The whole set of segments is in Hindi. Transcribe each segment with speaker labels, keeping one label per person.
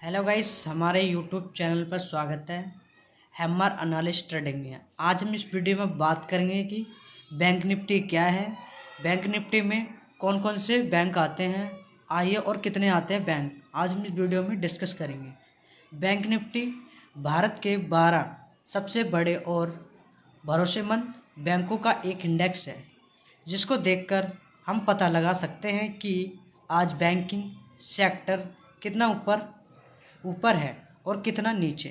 Speaker 1: हेलो गाइस, हमारे यूट्यूब चैनल पर स्वागत है। हैमर एनालिस्ट ट्रेडिंग में आज हम इस वीडियो में बात करेंगे कि बैंक निफ्टी क्या है, बैंक निफ्टी में कौन कौन से बैंक आते हैं, आइए और कितने आते हैं बैंक, आज हम इस वीडियो में डिस्कस करेंगे। बैंक निफ्टी भारत के 12 सबसे बड़े और भरोसेमंद बैंकों का एक इंडेक्स है, जिसको देखकर हम पता लगा सकते हैं कि आज बैंकिंग सेक्टर कितना ऊपर है और कितना नीचे।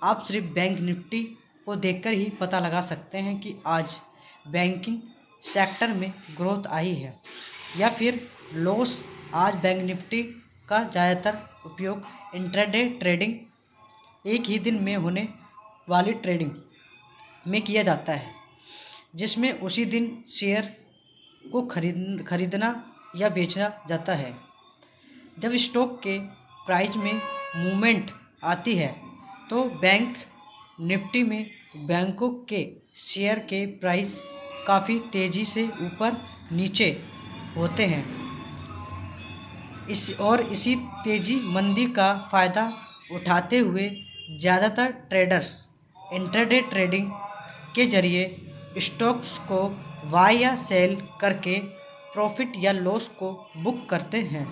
Speaker 1: आप सिर्फ बैंक निफ्टी को देखकर ही पता लगा सकते हैं कि आज बैंकिंग सेक्टर में ग्रोथ आई है या फिर लॉस। आज बैंक निफ्टी का ज़्यादातर उपयोग इंट्राडे ट्रेडिंग, एक ही दिन में होने वाली ट्रेडिंग में किया जाता है, जिसमें उसी दिन शेयर को खरीदना या बेचना जाता है। जब स्टॉक के प्राइस में मूवमेंट आती है तो बैंक निफ्टी में बैंकों के शेयर के प्राइस काफ़ी तेज़ी से ऊपर नीचे होते हैं। इसी तेज़ी मंदी का फ़ायदा उठाते हुए ज़्यादातर ट्रेडर्स इंट्राडे ट्रेडिंग के जरिए स्टॉक्स को बाय या सेल करके प्रॉफिट या लॉस को बुक करते हैं।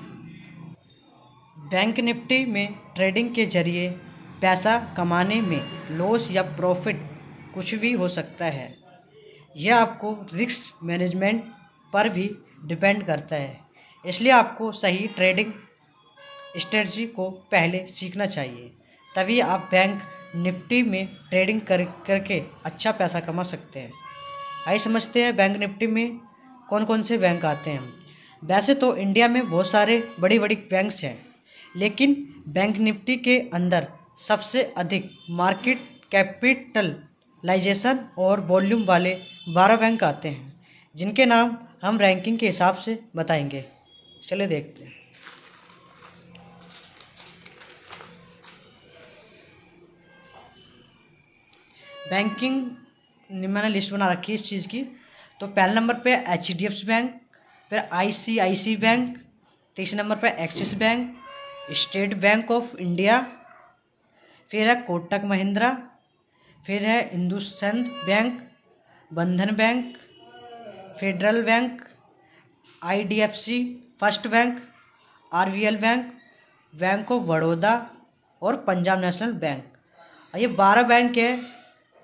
Speaker 1: बैंक निफ्टी में ट्रेडिंग के जरिए पैसा कमाने में लॉस या प्रॉफिट कुछ भी हो सकता है। यह आपको रिस्क मैनेजमेंट पर भी डिपेंड करता है, इसलिए आपको सही ट्रेडिंग स्ट्रेटजी को पहले सीखना चाहिए, तभी आप बैंक निफ्टी में ट्रेडिंग करके अच्छा पैसा कमा सकते हैं। आइए समझते हैं बैंक निफ्टी में कौन कौन से बैंक आते हैं। वैसे तो इंडिया में बहुत सारे बड़ी बड़ी बैंक्स हैं, लेकिन बैंक निफ्टी के अंदर सबसे अधिक मार्केट कैपिटलाइजेशन और वॉल्यूम वाले 12 बैंक आते हैं, जिनके नाम हम रैंकिंग के हिसाब से बताएंगे। चलिए देखते हैं। बैंकिंग मैंने लिस्ट बना रखी है इस चीज़ की। तो पहले नंबर पे HDFC बैंक, फिर ICICI बैंक, तीसरे नंबर पे axis bank, state bank of India, फिर है कोटक महिंद्रा, फिर है हिंदुस्तान बैंक, बंधन bank, federal bank, IDFC first bank, RVL bank, bank of Baroda और पंजाब नेशनल बैंक। ये 12 बैंक है,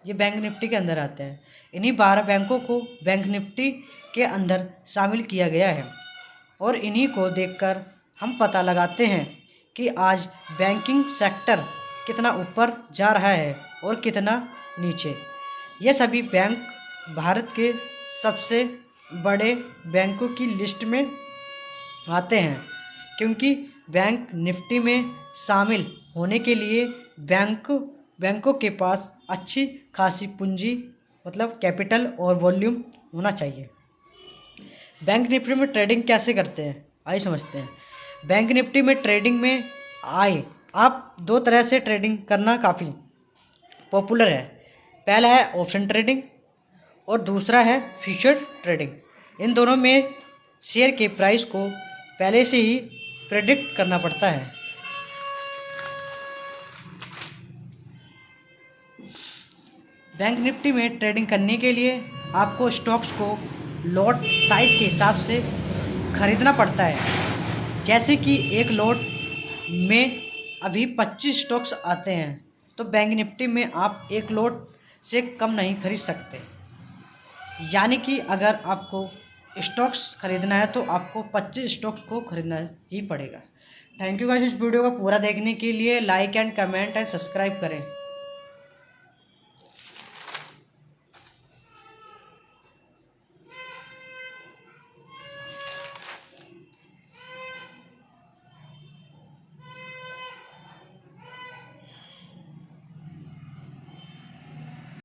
Speaker 1: ये बैंक निफ्टी के अंदर आते हैं। इन्हीं 12 बैंकों को बैंक निफ्टी के अंदर शामिल किया गया है और इन्हीं को देखकर हम पता लगाते हैं कि आज बैंकिंग सेक्टर कितना ऊपर जा रहा है और कितना नीचे। ये सभी बैंक भारत के सबसे बड़े बैंकों की लिस्ट में आते हैं, क्योंकि बैंक निफ्टी में शामिल होने के लिए बैंकों के पास अच्छी खासी पूंजी मतलब कैपिटल और वॉल्यूम होना चाहिए। बैंक निफ्टी में ट्रेडिंग कैसे करते हैं, आइए समझते हैं। बैंक निफ्टी में ट्रेडिंग में आप 2 तरह से ट्रेडिंग करना काफ़ी पॉपुलर है। पहला है ऑप्शन ट्रेडिंग और दूसरा है फ्यूचर ट्रेडिंग। इन दोनों में शेयर के प्राइस को पहले से ही प्रेडिक्ट करना पड़ता है। बैंक निफ्टी में ट्रेडिंग करने के लिए आपको स्टॉक्स को लॉट साइज़ के हिसाब से खरीदना पड़ता है। जैसे कि एक लॉट में अभी 25 स्टॉक्स आते हैं, तो बैंक निफ्टी में आप एक लॉट से कम नहीं खरीद सकते। यानी कि अगर आपको स्टॉक्स खरीदना है तो आपको 25 स्टॉक्स को खरीदना ही पड़ेगा। थैंक यू गाइस, इस वीडियो को पूरा देखने के लिए like and comment and subscribe करें।